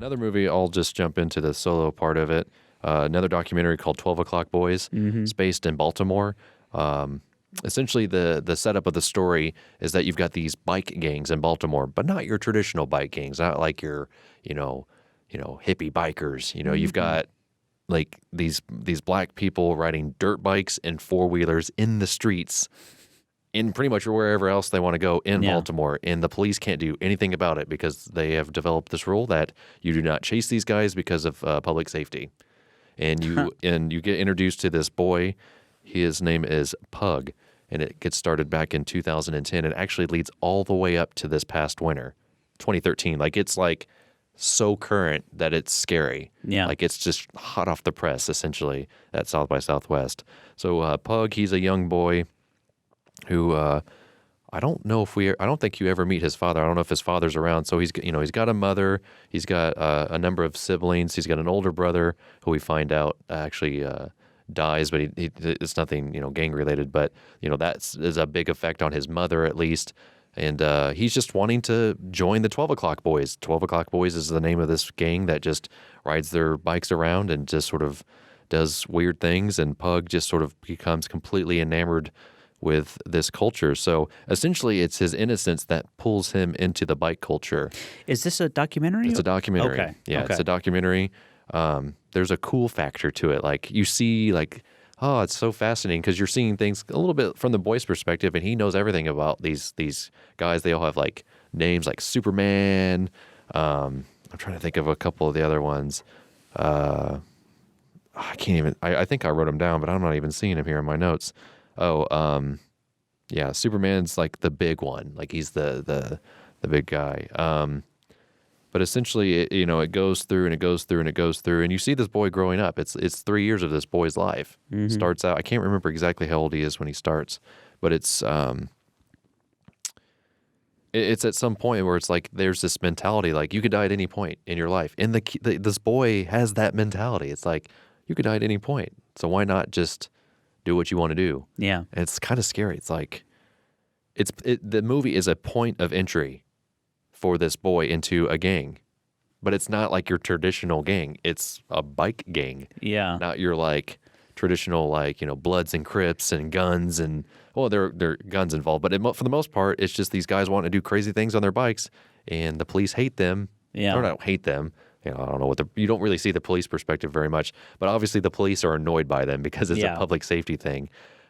Another movie, I'll just jump into the solo part of it. Another documentary called 12 O'Clock Boys. It's based in Baltimore. Essentially, the setup of the story is that you've got these bike gangs in Baltimore, but not your traditional bike gangs, not like your, hippie bikers. You've got like these black people riding dirt bikes and four-wheelers in the streets in pretty much wherever else they want to go in Baltimore, and the police can't do anything about it because they have developed this rule that you do not chase these guys because of public safety. And you get introduced to this boy. His name is Pug, and it gets started back in 2010. It actually leads all the way up to this past winter, 2013. Like, it's like so current that it's scary. Yeah. Like, it's just hot off the press, essentially, at South by Southwest. So Pug, he's a young boy who I don't think you ever meet his father. I don't know if his father's around. So he's got a mother. He's got a number of siblings. He's got an older brother who we find out actually dies, but it's nothing gang related. But that is a big effect on his mother at least. And he's just wanting to join the 12 O'Clock Boys. 12 O'Clock Boys is the name of this gang that just rides their bikes around and just sort of does weird things. And Pug just sort of becomes completely enamored with this culture. So essentially it's his innocence that pulls him into the bike culture. Is this a documentary? It's a documentary. Okay. Yeah, okay. It's a documentary. There's a cool factor to it. Like, you see, like, oh, it's so fascinating because you're seeing things a little bit from the boy's perspective, and he knows everything about these guys. They all have like names like Superman. I'm trying to think of a couple of the other ones. I can't even, I think I wrote them down, but I'm not even seeing them here in my notes. Yeah, Superman's like the big one. Like, he's the big guy. But essentially, it goes through and it goes through and it goes through, and you see this boy growing up. It's 3 years of this boy's life. Starts out, I can't remember exactly how old he is when he starts, but it's at some point where it's like there's this mentality like you could die at any point in your life, and this boy has that mentality. It's like you could die at any point, so why not just do what you want to do? Yeah, and it's kind of scary. It's like the movie is a point of entry for this boy into a gang, but it's not like your traditional gang. It's a bike gang. Yeah, not your like traditional like Bloods and Crips and guns and there are guns involved, but for the most part, it's just these guys wanting to do crazy things on their bikes, and the police hate them. Yeah, or not hate them. I don't know you don't really see the police perspective very much, but obviously the police are annoyed by them because it's a public safety thing,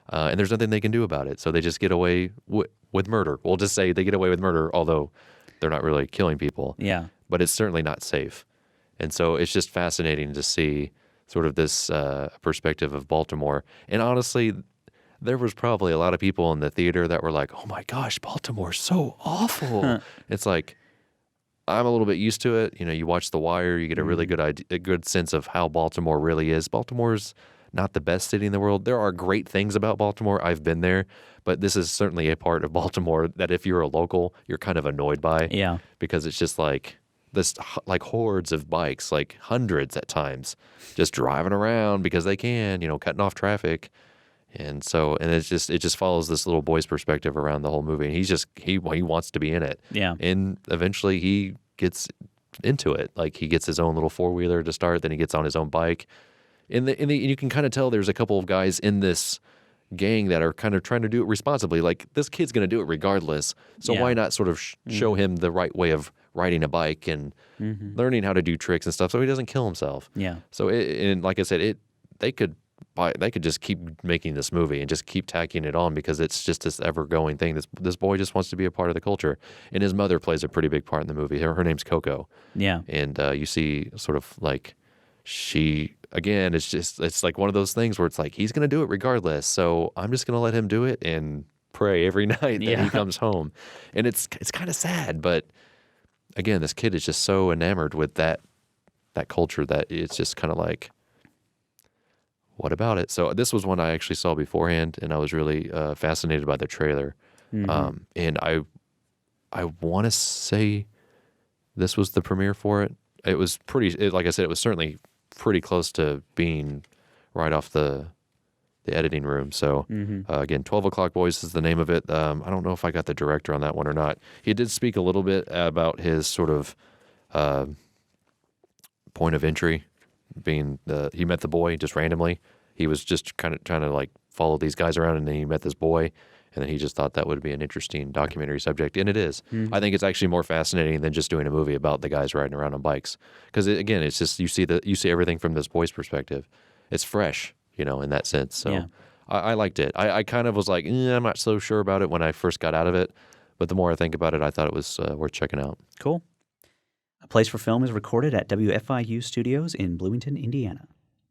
and there's nothing they can do about it. So they just get away with murder. We'll just say they get away with murder, although they're not really killing people. Yeah, but it's certainly not safe, and so it's just fascinating to see sort of this perspective of Baltimore. And honestly, there was probably a lot of people in the theater that were like, "Oh my gosh, Baltimore's so awful." It's like, I'm a little bit used to it. You watch The Wire, you get a really good sense of how Baltimore really is. Baltimore's not the best city in the world. There are great things about Baltimore. I've been there, but this is certainly a part of Baltimore that if you're a local, you're kind of annoyed by. Yeah, because it's just like this, like hordes of bikes, like hundreds at times, just driving around because they can, cutting off traffic. And it just follows this little boy's perspective around the whole movie. And he wants to be in it. Yeah. And eventually he gets into it. Like, he gets his own little four-wheeler to start, then he gets on his own bike. And you can kind of tell there's a couple of guys in this gang that are kind of trying to do it responsibly. Like, this kid's going to do it regardless. So why not sort of show him the right way of riding a bike and learning how to do tricks and stuff so he doesn't kill himself. Yeah. So and like I said, they could just keep making this movie and just keep tacking it on because it's just this ever-going thing. This boy just wants to be a part of the culture. And his mother plays a pretty big part in the movie. Her name's Coco. Yeah. And you see sort of like it's like one of those things where it's like he's going to do it regardless. So I'm just going to let him do it and pray every night that he comes home. And it's kind of sad, but again, this kid is just so enamored with that culture that it's just kind of like, what about it? So this was one I actually saw beforehand, and I was really fascinated by the trailer. And I want to say this was the premiere for it. It was like I said, it was certainly pretty close to being right off the editing room. So again, 12 O'Clock Boys is the name of it. I don't know if I got the director on that one or not. He did speak a little bit about his sort of point of entry being he met the boy just randomly. He was just kind of trying to like follow these guys around, and then he met this boy, and then he just thought that would be an interesting documentary subject, and it is. I think it's actually more fascinating than just doing a movie about the guys riding around on bikes, because again, it's just you see everything from this boy's perspective. It's fresh, in that sense. So Yeah. I liked it. I kind of was like, I'm not so sure about it when I first got out of it, but the more I think about it, I thought it was worth checking out. Cool. A Place for Film is recorded at WFIU Studios in Bloomington, Indiana.